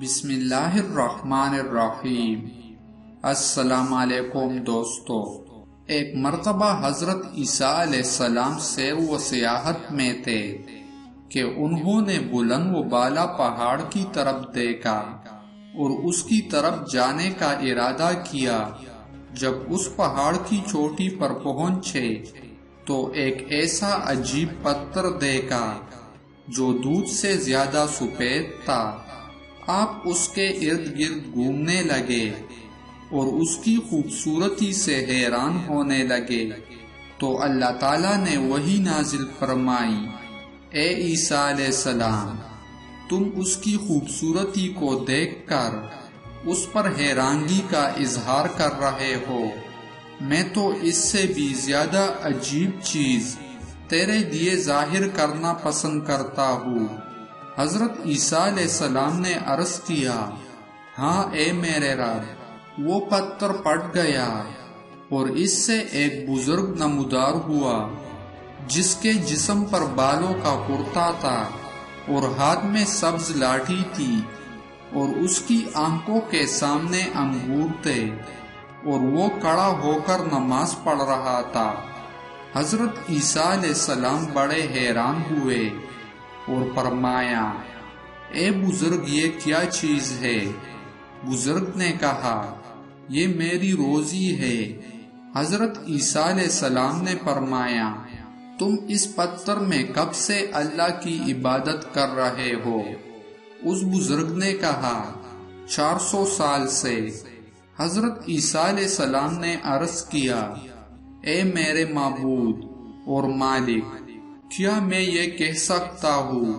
بسم اللہ الرحمن الرحیم۔ السلام علیکم دوستو۔ ایک مرتبہ حضرت عیسیٰ علیہ السلام سیر و سیاحت میں تھے کہ انہوں نے بلند و بالا پہاڑ کی طرف دیکھا اور اس کی طرف جانے کا ارادہ کیا۔ جب اس پہاڑ کی چوٹی پر پہنچے تو ایک ایسا عجیب پتھر دیکھا جو دودھ سے زیادہ سفید تھا۔ آپ اس کے ارد گرد گھومنے لگے اور اس کی خوبصورتی سے حیران ہونے لگے تو اللہ تعالیٰ نے وحی نازل فرمائی، اے عیسیٰ علیہ السلام، تم اس کی خوبصورتی کو دیکھ کر اس پر حیرانگی کا اظہار کر رہے ہو، میں تو اس سے بھی زیادہ عجیب چیز تیرے لیے ظاہر کرنا پسند کرتا ہوں۔ حضرت عیسیٰ علیہ السلام نے عرض کیا، ہاں اے میرے رب۔ وہ پتھر پھٹ گیا اور اس سے ایک بزرگ نمودار ہوا جس کے جسم پر بالوں کا کرتا تھا اور ہاتھ میں سبز لاٹھی تھی اور اس کی آنکھوں کے سامنے انگور تھے اور وہ کھڑا ہو کر نماز پڑھ رہا تھا۔ حضرت عیسیٰ علیہ السلام بڑے حیران ہوئے اور فرمایا، اے بزرگ، یہ کیا چیز ہے؟ بزرگ نے کہا، یہ میری روزی ہے۔ حضرت عیسیٰ علیہ السلام نے فرمایا، تم اس پتھر میں کب سے اللہ کی عبادت کر رہے ہو؟ اس بزرگ نے کہا، 400 سال سے۔ حضرت عیسیٰ علیہ السلام نے عرض کیا، اے میرے معبود اور مالک، کیا میں یہ کہہ سکتا ہوں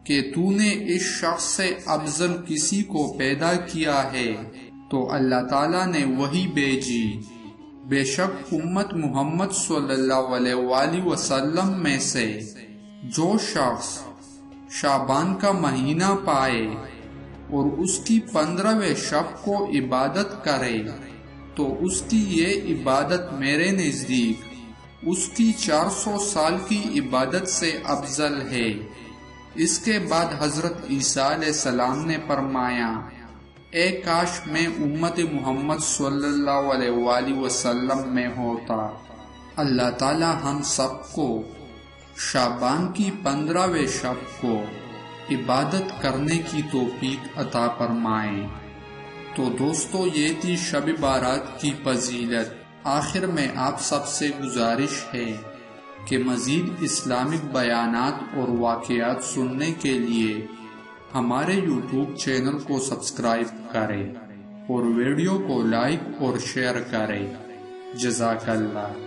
کہ تو نے اس شخص سے افضل کسی کو پیدا کیا ہے؟ تو اللہ تعالیٰ نے وحی بھیجی، بے شک امت محمد صلی اللہ علیہ وآلہ وسلم میں سے جو شخص شابان کا مہینہ پائے اور اس کی 15ویں شب کو عبادت کرے تو اس کی یہ عبادت میرے نزدیک اس کی 400 سال کی عبادت سے افضل ہے۔ اس کے بعد حضرت عیسیٰ علیہ السلام نے فرمایا، اے کاش میں امت محمد صلی اللہ علیہ وآلہ وسلم میں ہوتا۔ اللہ تعالی ہم سب کو شابان کی 15ویں شب کو عبادت کرنے کی توفیق عطا فرمائے۔ تو دوستو، یہ تھی شب بارات کی فضیلت۔ آخر میں آپ سب سے گزارش ہے کہ مزید اسلامک بیانات اور واقعات سننے کے لیے ہمارے یوٹیوب چینل کو سبسکرائب کریں اور ویڈیو کو لائک اور شیئر کریں۔ جزاک اللہ۔